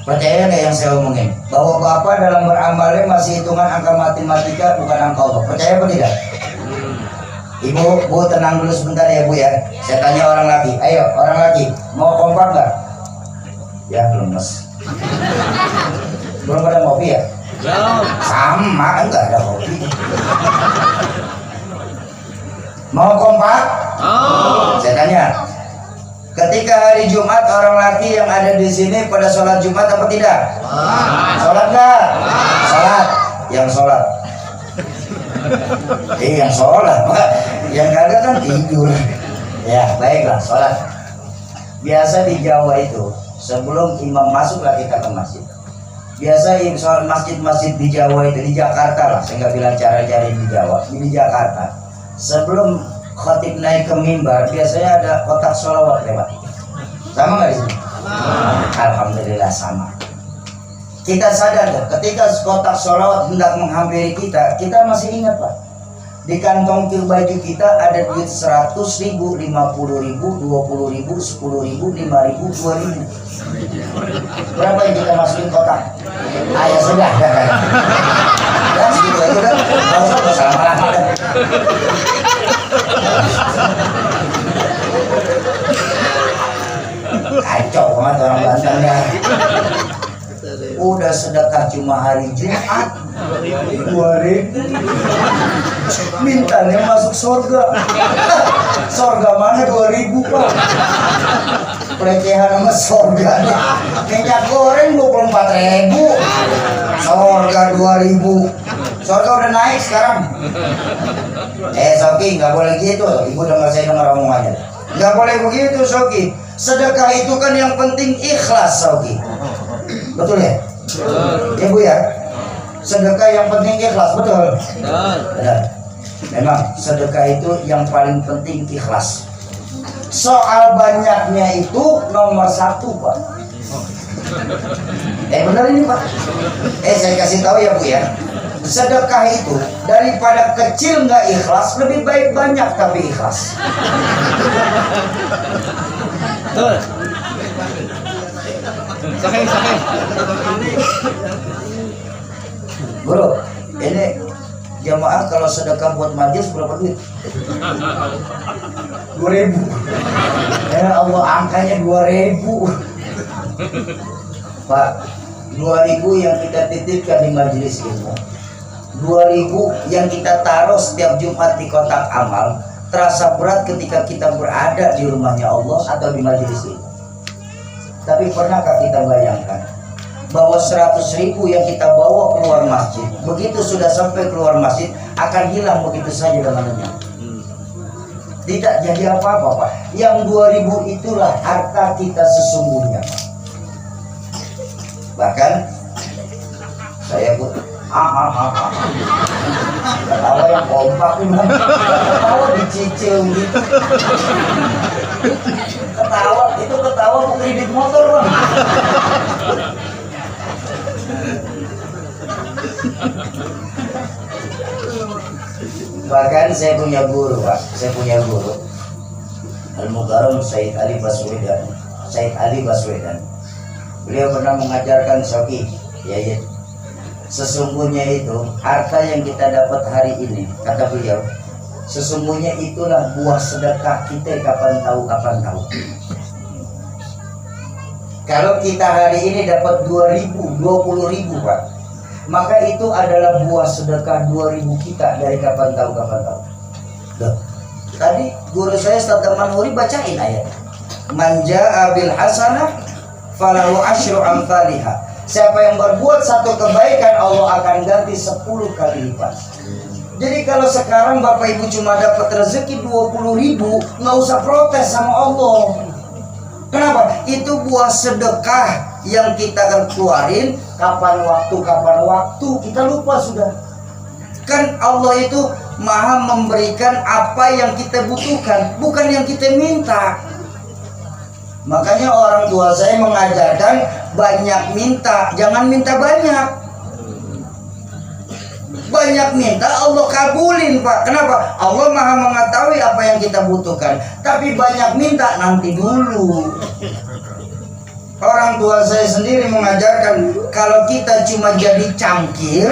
Percaya nggak yang saya omongin? Bahwa Bapak dalam beramalnya masih hitungan angka matematika, bukan angka Allah. Percaya apa tidak? Ibu, Bu tenang dulu sebentar ya Bu ya. Saya tanya orang laki. Ayo orang laki, mau kompak nggak? Ya belum mas. Belum ada kopi ya? Sama, enggak ada kopi. Mau kompak? Saya tanya. Ketika hari Jumat orang laki yang ada di sini pada sholat Jumat apa tidak? Sholat nggak? Sholat. Yang sholat. Yang sholat. Yang kagak kan tidur. Ya baiklah sholat. Biasa di Jawa itu sebelum imam masuklah kita ke masjid. Biasa sholat masjid-masjid di Jawa itu di Jakarta lah. Saya nggak bilang cara-cara di Jawa. Di Jakarta sebelum khatib naik ke mimbar biasanya ada kotak sholawat lewat. Sama nggak di sini? Alhamdulillah sama. Kita sadar tuh, ketika kotak sholawat hendak menghampiri kita, kita masih ingat Pak. Di kantong baju kita ada duit 100.000, 50.000, 20.000, 10.000, 5.000, 2.000. Berapa yang kita masukin kotak? Ayah sudah. Dan segitu aja kan? Nggak usah bersama-sama kan? Kacau banget orang Banten ya. Udah sedekah cuma hari Jumat 2.000, mintanya masuk surga. Surga mana 2.000 Pak? Pelecehan sama surga nih. Minyak goreng 24.000, surga 2.000. Surga udah naik sekarang. Soki nggak boleh gitu. Ibu dengar saya dengar omongannya. Nggak boleh begitu Soki. Sedekah itu kan yang penting ikhlas Soki. Betul ya? Ibu ya. Sedekah yang penting ikhlas, betul? Benar. Memang sedekah itu yang paling penting ikhlas. Soal banyaknya itu nomor 1 Pak. Benar ini Pak. Saya kasih tahu ya Bu ya. Sedekah itu daripada kecil nggak ikhlas, lebih baik banyak tapi ikhlas. Betul. Sahih. Bro, ini jamaah kalau sedekah buat majelis berapa duit? 2.000. Ya Allah, angkanya 2.000. Pak, 2.000 yang kita titipkan di majelis ilmu, 2.000 yang kita taruh setiap Jumat di kotak amal, terasa berat ketika kita berada di rumahnya Allah atau di majelis ilmu. Tapi pernahkah kita bayangkan bahwa 100.000 yang kita bawa keluar masjid, begitu sudah sampai keluar masjid akan hilang begitu saja dengannya. Tidak jadi apa-apa Pak. Yang 2.000 itulah harta kita sesungguhnya. Bahkan saya pun ketawa yang kompak ini, ketawa dicicil gitu. Ketawa kredit motor Bang. Bahkan saya punya guru Pak, Al-Mukarram Said Ali Baswedan. Beliau pernah mengajarkan Soki, ya, sesungguhnya itu harta yang kita dapat hari ini, kata beliau, sesungguhnya itulah buah sedekah kita kapan tahu. Kalau kita hari ini dapat 2.000, 20.000 Pak, maka itu adalah buah sedekah 2.000 kita dari kapan tahu. Loh, tadi guru saya Ustaz Manhuri bacain ayat. Man jaa bil hasanah falahu asyru amsalihha. Siapa yang berbuat satu kebaikan, Allah akan ganti 10 kali lipat. Jadi kalau sekarang Bapak Ibu cuma dapat rezeki 20.000, nggak usah protes sama Allah. Kenapa? Itu buah sedekah yang kita akan keluarin kapan waktu kita lupa sudah. Kan Allah itu maha memberikan apa yang kita butuhkan, bukan yang kita minta. Makanya orang tua saya mengajarkan banyak minta, jangan minta banyak. Banyak minta Allah kabulin Pak. Kenapa? Allah maha mengetahui apa yang kita butuhkan. Tapi banyak minta nanti dulu. Orang Orang tua saya sendiri mengajarkan kalau kita cuma jadi cangkir,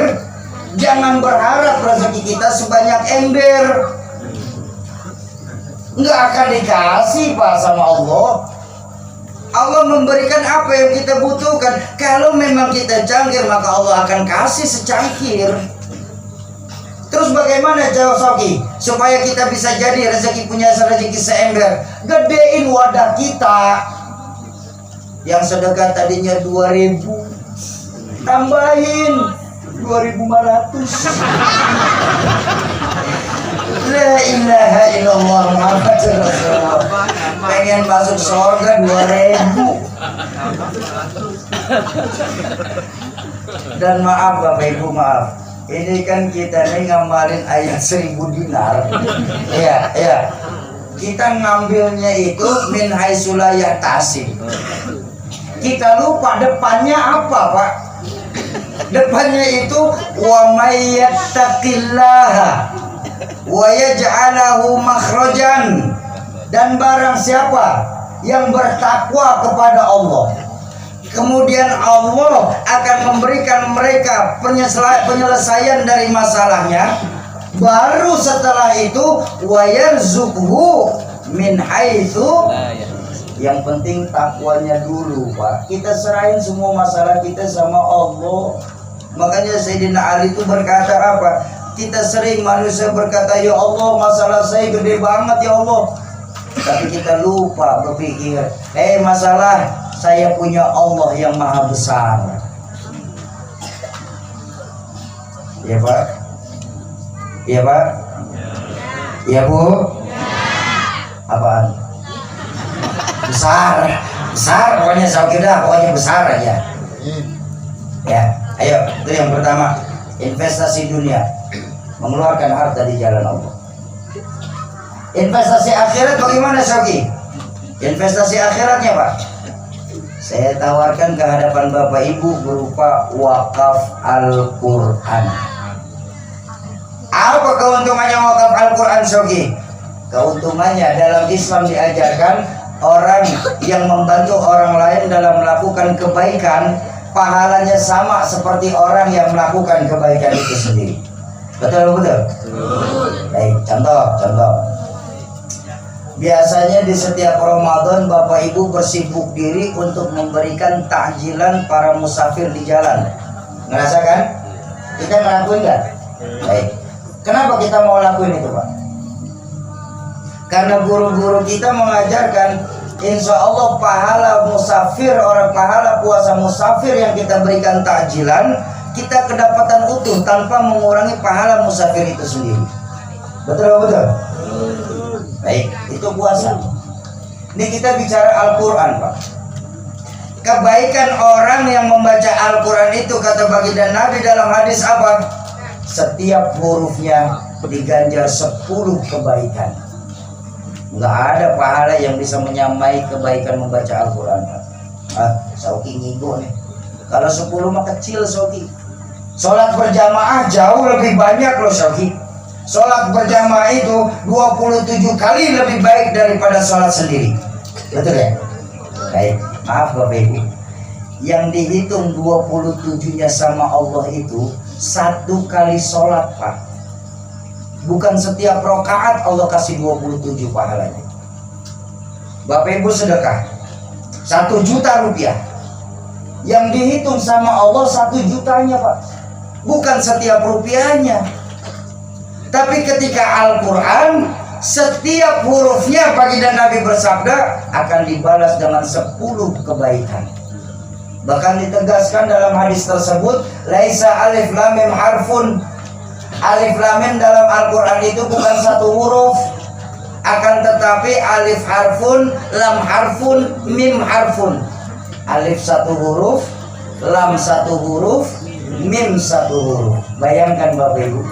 jangan berharap rezeki kita sebanyak ember. Nggak akan dikasih Pak sama Allah. Allah memberikan apa yang kita butuhkan. Kalau memang kita cangkir, maka Allah akan kasih secangkir. Terus bagaimana jawab Soki supaya kita bisa jadi rezeki punya rezeki seember? Gedein wadah kita. Yang sedekah tadinya 2.000, tambahin 2.500. La ilaha illallah Muhammadur Rasulullah. Pengen masuk surga 2.000. Dan maaf Bapak Ibu, maaf. Ini kan kita nih ngamalin ayat 1.000 dinar. Iya. Kita ngambilnya itu min haitsu la yahtasib. Kita lupa depannya apa, Pak? Depannya itu wa may yattaqillaha wa yaj'alahu makhrajan. Dan barang siapa yang bertakwa kepada Allah, kemudian Allah akan memberikan mereka penyelesaian dari masalahnya. Baru setelah itu wa yarzuqhu min haitsu. Yang penting takwanya dulu, Pak. Kita serahin semua masalah kita sama Allah. Makanya Sayyidina Ali itu berkata apa? Kita sering manusia berkata, ya Allah masalah saya gede banget ya Allah. Tapi kita lupa berpikir, masalah saya punya Allah yang maha besar. Ya Pak? Ya Pak? Ya Bu? Apaan? Besar pokoknya pokoknya besar aja. Ya, ayo itu yang pertama, investasi dunia, mengeluarkan harta di jalan Allah. Investasi akhirat bagaimana Soki? Investasi akhiratnya Pak, saya tawarkan ke hadapan Bapak Ibu berupa wakaf Al-Quran. Apa keuntungannya wakaf Al-Quran Soki? Keuntungannya dalam Islam diajarkan orang yang membantu orang lain dalam melakukan kebaikan, pahalanya sama seperti orang yang melakukan kebaikan itu sendiri. Betul? Baik, contoh. Biasanya di setiap Ramadan Bapak Ibu bersibuk diri untuk memberikan takjilan para musafir di jalan. Ngerasa kan? Kita ngelakuin nggak? Baik. Kenapa kita mau lakuin itu Pak? Karena guru-guru kita mengajarkan insya Allah pahala musafir, orang pahala puasa musafir yang kita berikan takjilan, kita kedapatan utuh tanpa mengurangi pahala musafir itu sendiri. Betul? Baik, itu puasa. Ini kita bicara Al-Quran Pak. Kebaikan orang yang membaca Al-Quran itu kata baginda Nabi dalam hadis apa? Setiap hurufnya diganjar 10 kebaikan. Nggak ada pahala yang bisa menyamai kebaikan membaca Al-Quran. Soki ngigo nih. Kalau 10 mah kecil Soki. Sholat berjamaah jauh lebih banyak loh Soki. Sholat berjamaah itu 27 kali lebih baik daripada sholat sendiri. Betul ya? Baik, maaf Bapak Ibu. Yang dihitung 27-nya sama Allah itu 1 kali sholat Pak. Bukan setiap rakaat Allah kasih 27 pahalanya. Bapak Ibu sedekah 1 juta rupiah, yang dihitung sama Allah 1 jutanya Pak. Bukan setiap rupiahnya. Tapi ketika Al-Quran, setiap hurufnya baginda Nabi bersabda akan dibalas dengan 10 kebaikan. Bahkan ditegaskan dalam hadis tersebut, laisa alif lam mim harfun. Alif lam mim dalam Al-Quran itu bukan 1 huruf, akan tetapi alif harfun, lam harfun, mim harfun. Alif 1 huruf, lam 1 huruf, mim 1 huruf. Bayangkan Bapak Ibu,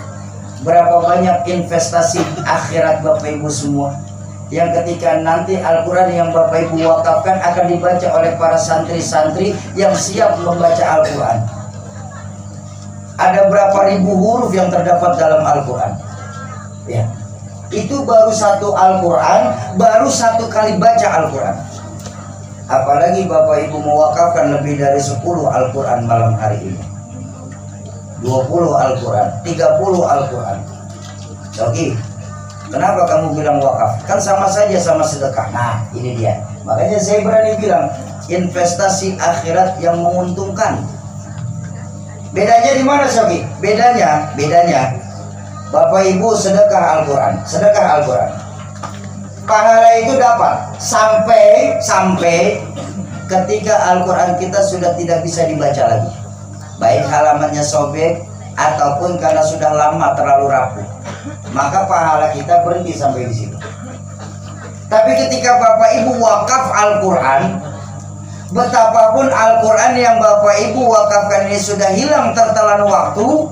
berapa banyak investasi akhirat Bapak Ibu semua, yang ketika nanti Al-Quran yang Bapak Ibu wakafkan akan dibaca oleh para santri-santri yang siap membaca Al-Quran. Ada berapa ribu huruf yang terdapat dalam Al-Quran? Ya, itu baru 1 Al-Quran, baru 1 kali baca Al-Quran. Apalagi Bapak Ibu mewakafkan lebih dari 10 Al-Quran malam hari ini, 20 Al-Quran, 30 Al-Quran. Oke, kenapa kamu bilang wakaf? Kan sama saja sama sedekah. Nah ini dia, makanya saya berani bilang investasi akhirat yang menguntungkan. Bedanya di mana Soki? Bedanya Bapak Ibu sedekah Al-Quran, pahala itu dapat sampai ketika Al-Quran kita sudah tidak bisa dibaca lagi, baik halamannya sobek ataupun karena sudah lama terlalu rapuh, maka pahala kita berhenti sampai di situ. Tapi ketika Bapak Ibu wakaf Al-Quran, betapapun Al-Quran yang Bapak Ibu wakafkan ini sudah hilang tertelan waktu,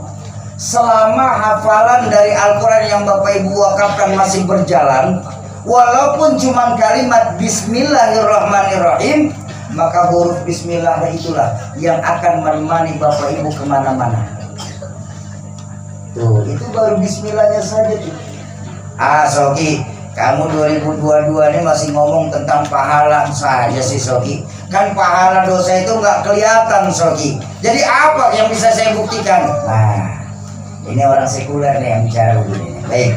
selama hafalan dari Al-Quran yang Bapak Ibu wakafkan masih berjalan, walaupun cuma kalimat Bismillahirrahmanirrahim, maka huruf Bismillah itulah yang akan menemani Bapak Ibu kemana-mana. Tuh, itu baru Bismillahnya saja tuh. Soki, kamu 2022 ini masih ngomong tentang pahala saja sih Soki. Kan pahala dosa itu nggak kelihatan Soki. Jadi apa yang bisa saya buktikan? Nah, ini orang sekuler nih yang bicara begini. Baik,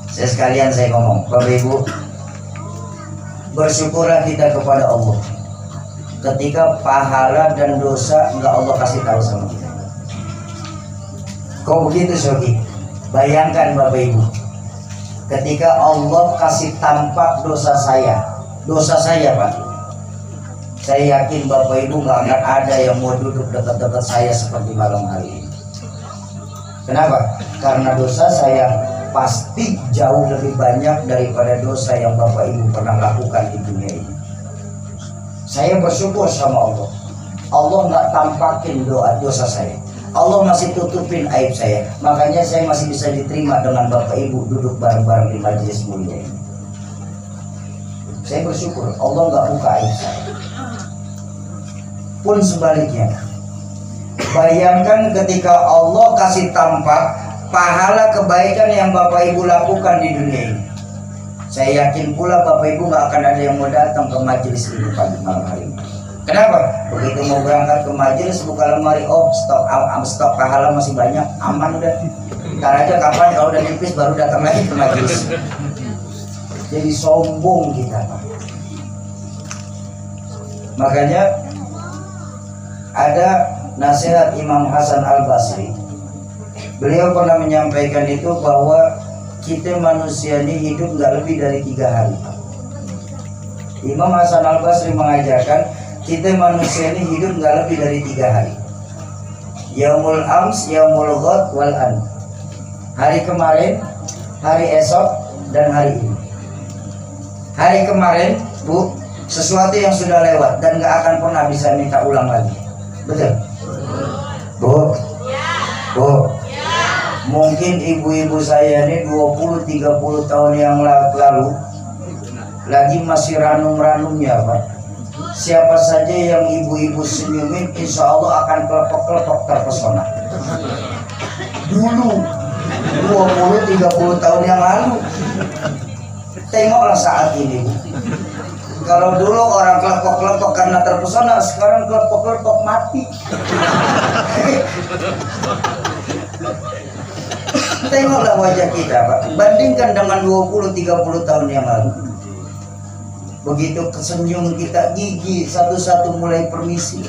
sekalian saya ngomong, Bapak Ibu, bersyukurlah kita kepada Allah ketika pahala dan dosa nggak Allah kasih tahu sama kita. Kok begitu Soki? Bayangkan Bapak Ibu, ketika Allah kasih tampak dosa saya Pak, saya yakin Bapak Ibu nggak akan ada yang mau duduk dekat-dekat saya seperti malam hari ini. Kenapa? Karena dosa saya pasti jauh lebih banyak daripada dosa yang Bapak Ibu pernah lakukan di dunia ini. Saya bersyukur sama Allah. Allah nggak tampakin dosa saya. Allah masih tutupin aib saya. Makanya saya masih bisa diterima dengan Bapak Ibu duduk bareng-bareng di majelis mulia ini. Saya bersyukur Allah nggak buka aib saya. Pun sebaliknya, bayangkan ketika Allah kasih tampak pahala kebaikan yang Bapak Ibu lakukan di dunia ini. Saya yakin pula Bapak Ibu nggak akan ada yang mau datang ke majelis ini pagi malam hari ini. Kenapa? Begitu mau berangkat ke majelis, buka lemari, oh stok pahala masih banyak, aman udah. Ntar aja kapan kalau udah nipis baru datang lagi ke majelis. Jadi sombong kita Pak. Makanya ada nasihat Imam Hasan Al-Basri. Beliau pernah menyampaikan itu bahwa kita manusia ini hidup nggak lebih dari 3 hari. Imam Hasan Al-Basri mengajarkan kita manusia ini hidup nggak lebih dari 3 hari. Yaumul ams, yaumul ghad, wal an. Hari kemarin, hari esok, dan hari ini. Hari kemarin, Bu, sesuatu yang sudah lewat dan nggak akan pernah bisa minta ulang lagi. Betul? Bu? Bu? Mungkin ibu-ibu saya ini 20-30 tahun yang lalu lagi masih ranum-ranumnya Pak. Siapa saja yang ibu-ibu senyumin, insya Allah akan kelepok-kelepok terpesona. Dulu 20-30 tahun yang lalu. Tengoklah saat ini. Kalau dulu orang kelepok-kelepok karena terpesona, sekarang kelepok-kelepok mati. Tengoklah wajah kita Pak, bandingkan dengan 20-30 tahun yang lalu. Begitu kesenyum kita, gigi satu-satu mulai permisi.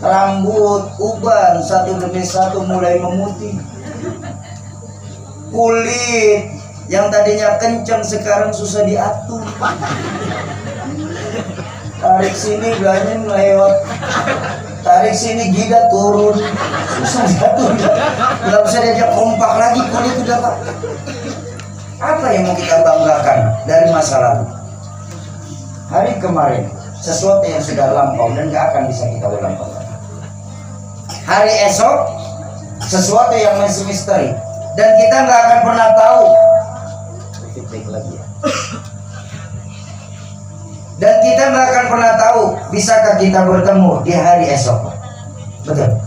Rambut, uban satu demi satu mulai memutih. Kulit yang tadinya kencang sekarang susah diatur. Tarik sini belanya melewat, tarik sini jidat turun, susah diatur. Nggak bisa diajak kompak lagi kulit udah Pak. Apa yang mau kita banggakan dari masa lalu? Hari kemarin sesuatu yang sudah lampau dan gak akan bisa kita ulang kembali. Hari esok sesuatu yang masih misteri dan kita gak akan pernah tahu. Lagi ya. Dan kita gak akan pernah tahu bisakah kita bertemu di hari esok. Betul.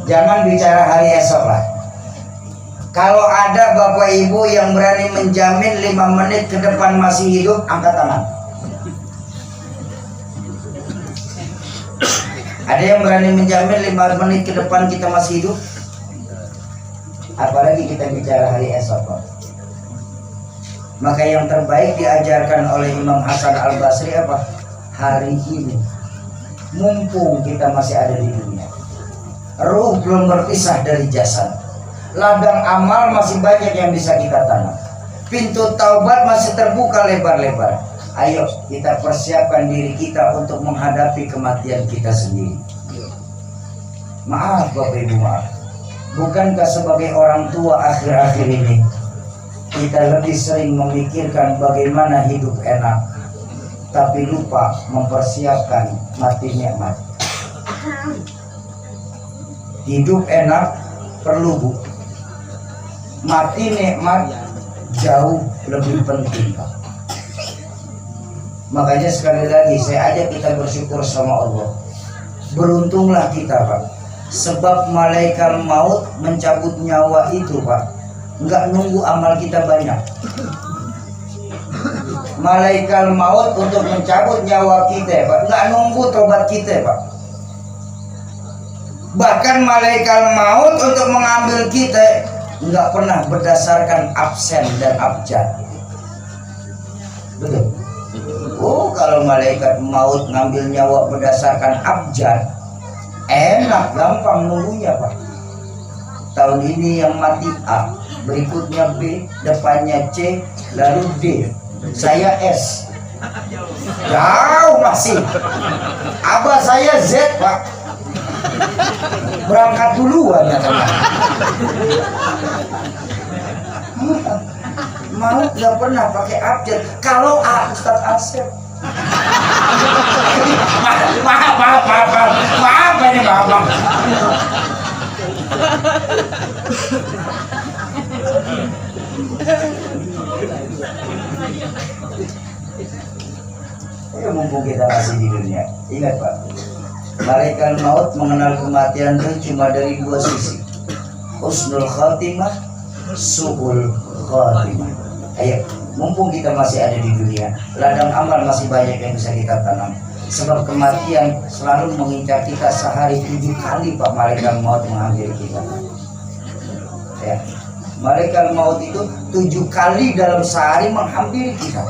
Jangan bicara hari esok lah. Kalau ada bapak ibu yang berani menjamin 5 menit ke depan masih hidup, angkat tangan. Ada yang berani menjamin 5 menit ke depan kita masih hidup? Apalagi kita bicara hari esok, Pak. Maka yang terbaik diajarkan oleh Imam Hasan Al-Basri apa? Hari ini, mumpung kita masih ada di dunia, ruh belum berpisah dari jasad, ladang amal masih banyak yang bisa kita tanam, pintu taubat masih terbuka lebar-lebar. Ayo kita persiapkan diri kita untuk menghadapi kematian kita sendiri. Maaf Bapak Ibu, maaf. Bukankah sebagai orang tua akhir-akhir ini kita lebih sering memikirkan bagaimana hidup enak, tapi lupa mempersiapkan mati nikmat. Hidup enak perlu, Bu. Mati nikmat jauh lebih penting, Pak. Makanya sekali lagi saya ajak kita bersyukur sama Allah. Beruntunglah kita, Pak. Sebab malaikat maut mencabut nyawa itu, Pak, nggak nunggu amal kita banyak. Malaikat maut untuk mencabut nyawa kita, Pak, nggak nunggu tobat kita, Pak. Bahkan malaikat maut untuk mengambil kita nggak pernah berdasarkan absen dan abjad. Betul? Oh, kalau malaikat maut ngambil nyawa berdasarkan abjad, enak, gampang nunggunya, Pak. Tahun ini yang mati A, berikutnya B, depannya C, lalu D. Saya S. Jauh masih. Abah saya Z, Pak. Berangkat duluan ya, teman. Mau nggak pernah pakai abjad. Kalau A, Ustaz Asep. Maaf ini Bapak. Ya, mumpung kita masih di dunia, ingat Pak, malaikat maut mengenal kematian itu cuma dari 2 sisi, husnul khatimah, su'ul khatimah. Ayo, mumpung kita masih ada di dunia, ladang amal masih banyak yang bisa kita tanam. Sebab kematian selalu mengincar kita sehari 7 kali, Pak. Malaikat maut mengambil kita. Ya, malaikat maut itu 7 kali dalam sehari menghampiri kita.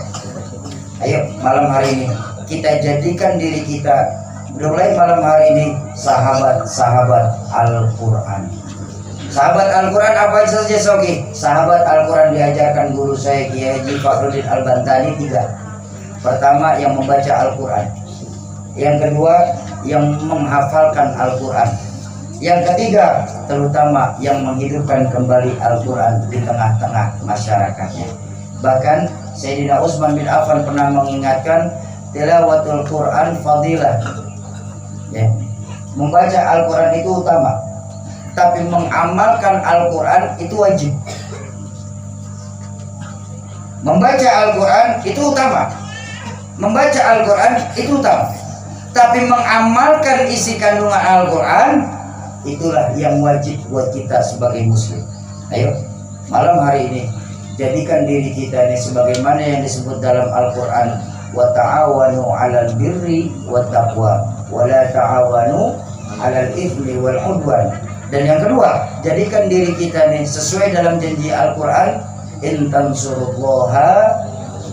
Ayo, malam hari ini kita jadikan diri kita, mulai malam hari ini, sahabat-sahabat Al-Quran. Sahabat Al-Quran apa saja, Soki? Sahabat Al-Quran diajarkan guru saya Kiai Haji Fakhruddin Al-Bantani 3. Pertama, yang membaca Al-Quran. Yang kedua, yang menghafalkan Al-Quran. Yang ketiga, terutama yang menghidupkan kembali Al-Quran di tengah-tengah masyarakatnya. Bahkan Sayyidina Utsman bin Affan pernah mengingatkan, tilawatul Quran fadilah. Ya. Membaca Al-Quran itu utama, tapi mengamalkan Al-Quran itu wajib. Membaca Al-Quran itu utama, membaca Al-Quran itu utama, tapi mengamalkan isi kandungan Al-Quran itulah yang wajib buat kita sebagai muslim. Ayo, malam hari ini jadikan diri kita ini sebagaimana yang disebut dalam Al-Quran, wa ta'awanu 'alal birri wat taqwa wa la ta'awanu 'alal itsmi wal 'udwan. Dan yang kedua, jadikan diri kita ini sesuai dalam janji Al-Quran, in tansurullaha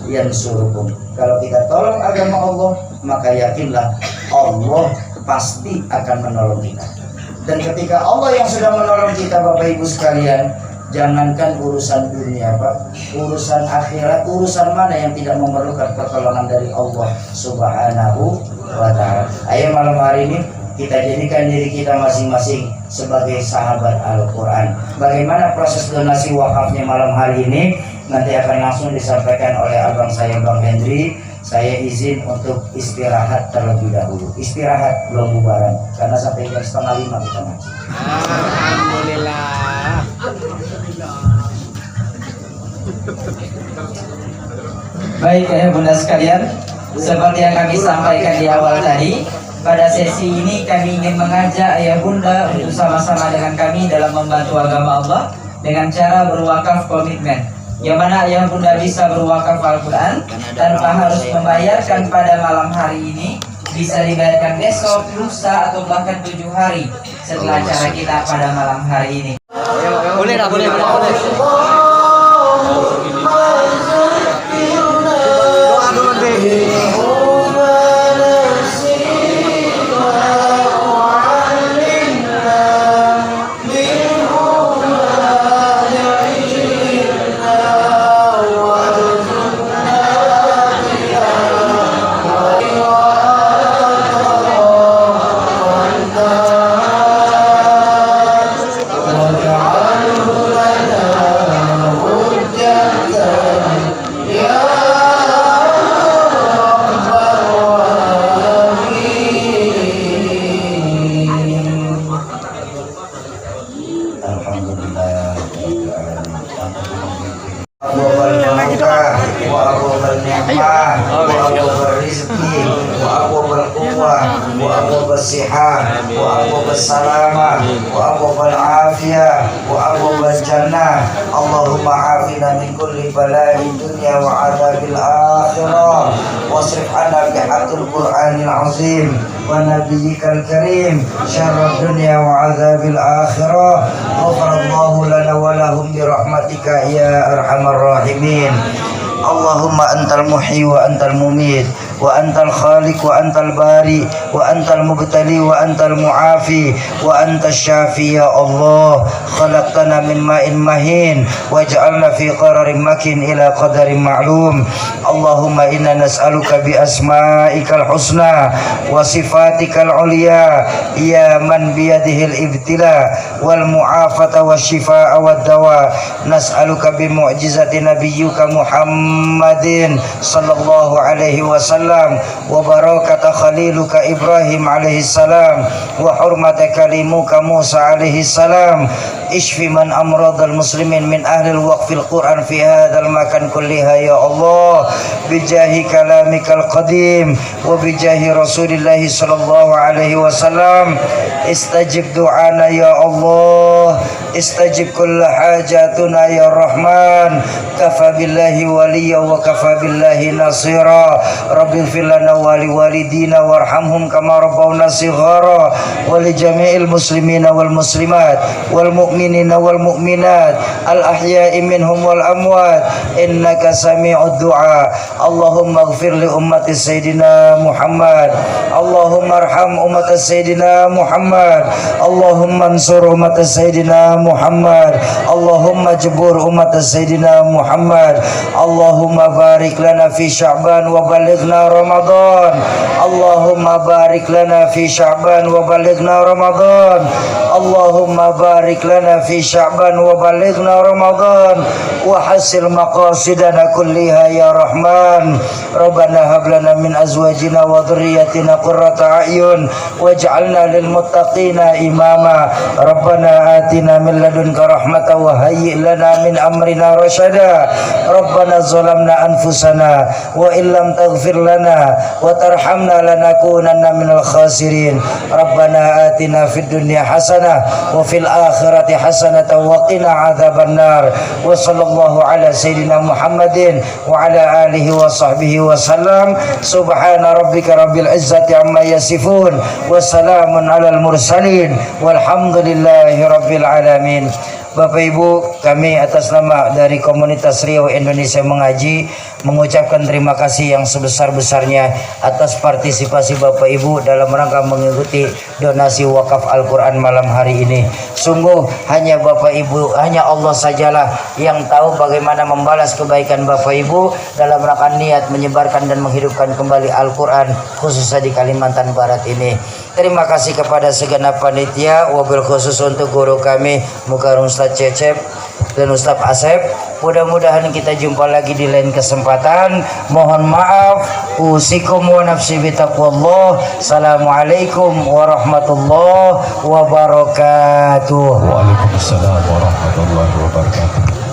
yansurukum. Kalau kita tolong agama Allah, maka yakinlah Allah pasti akan menolong kita. Dan ketika Allah yang sudah menolong kita, Bapak Ibu sekalian, jangankan urusan dunia, Pak, urusan akhirat, urusan mana yang tidak memerlukan pertolongan dari Allah Subhanahu wa ta'ala. Ayo malam hari ini kita jadikan diri kita masing-masing sebagai sahabat Al-Quran. Bagaimana proses donasi wakafnya malam hari ini nanti akan langsung disampaikan oleh abang saya, Bang Hendri. Saya izin untuk istirahat terlebih dahulu. Istirahat, belum bubaran, karena sampai jam 4:30 kita ngaji. Alhamdulillah. Baik ayah bunda sekalian, seperti yang kami sampaikan di awal tadi, pada sesi ini kami ingin mengajak ayah bunda untuk sama-sama dengan kami dalam membantu agama Allah, dengan cara berwakaf komitmen, yang mana ayah bunda bisa berwakaf Al-Quran tanpa harus membayarkan pada malam hari ini, bisa dibayarkan besok, lusa, atau bahkan 7 hari setelah acara kita pada malam hari ini. Boleh. Doa dulu deh. Allahumma afina min kulli bala'i dunya wa adzabil akhirah wasrif anna bihaqqil qur'anil azim wa nabiyyikal karim syarrad dunya wa adzabil akhirah ghafarallahu lana wa lahum bi rahmatika ya arhamar rahimin. Allahumma antal muhyi wa antal mumit wa antal khaliq wa antal bari wa antal mubtali wa antal muafi wa antal syafi ya Allah. Khalaqtana min ma'in mahin waj'alna fi qararin makin ila qadarin ma'lum. Allahumma inna nas'aluka bi asma'ikal husna wa sifatikal ulya ya man biyadihil ibtila wal mu'afata wa shifaa wad dawa. Nas'aluka bi mu'jizati nabiyyika Muhammadin sallallahu alaihi wasallam wa barakata khaliluka Ibrahim alaihi salam wa hurmata kalimuka Musa alaihi salam. Ishfi man amradal muslimin min ahlil waqfil Quran fi hadzal makan kulliha ya Allah bijahi kalamikal qadim wa bijahi Rasulillah sallallahu alaihi wasallam. Istajib du'ana ya Allah, istajib kulla hajatuna ya Rahman. Kafa billahi waliya wa kafa billahi nasira. Rabbi ighfir lana wa li walidina warhamhum kama rabbawna shighara wa li jami'il muslimina wal muslimat wal mu'minina wal mu'minat al ahya'i minhum wal amwat innaka sami'ud du'a. Allahumma ighfir li ummati sayyidina Muhammad, Allahumma arham ummati sayyidina Muhammad, Allahumma ansur ummati sayyidina Muhammad, Allahumma jabur ummati sayyidina Muhammad. Allahumma barik lana fi Sya'ban wa balighna Ramadan, Allahumma barik lana fi Sya'ban wa balighna Ramadan, Allahumma barik lana fi Sya'ban wa balighna Ramadan wa hasil maqasidana kulliha ya Rahman. Rabbana hab lana min azwajina wa dhurriyyatina qurrata a'yun waj'alna lil muttaqina imama. Rabbana atina min ladunka rahmatan wa hayyi' lana min amrina rasyada. Rabbana zalamna anfusana wa illam taghfir lana wa tarhamna lanakunanna minal khasirin. Rabbana atina fid dunya hasanah wa fil akhirati hasanatan wa qina adzabannar. Wa sallallahu ala sayyidina Muhammadin wa ala alihi wa sahbihi wa sallam. Subhana rabbika rabbil izzati amma yasifun wa salamun alal mursalin walhamdulillahi rabbil alamin. Bapak Ibu, kami atas nama dari komunitas Riau Indonesia Mengaji mengucapkan terima kasih yang sebesar-besarnya atas partisipasi Bapak Ibu dalam rangka mengikuti donasi wakaf Al-Quran malam hari ini. Sungguh hanya Bapak Ibu, hanya Allah sajalah yang tahu bagaimana membalas kebaikan Bapak Ibu dalam rangka niat menyebarkan dan menghidupkan kembali Al-Quran khususnya di Kalimantan Barat ini. Terima kasih kepada segenap panitia, wabil khusus untuk guru kami Mukarung Ustaz Cecep dan Ustaz Asep. Mudah-mudahan kita jumpa lagi di lain kesempatan. Mohon maaf, usikum wa nafsi bitaqwallah. Assalamualaikum warahmatullahi wabarakatuh. Waalaikumsalam warahmatullahi wabarakatuh.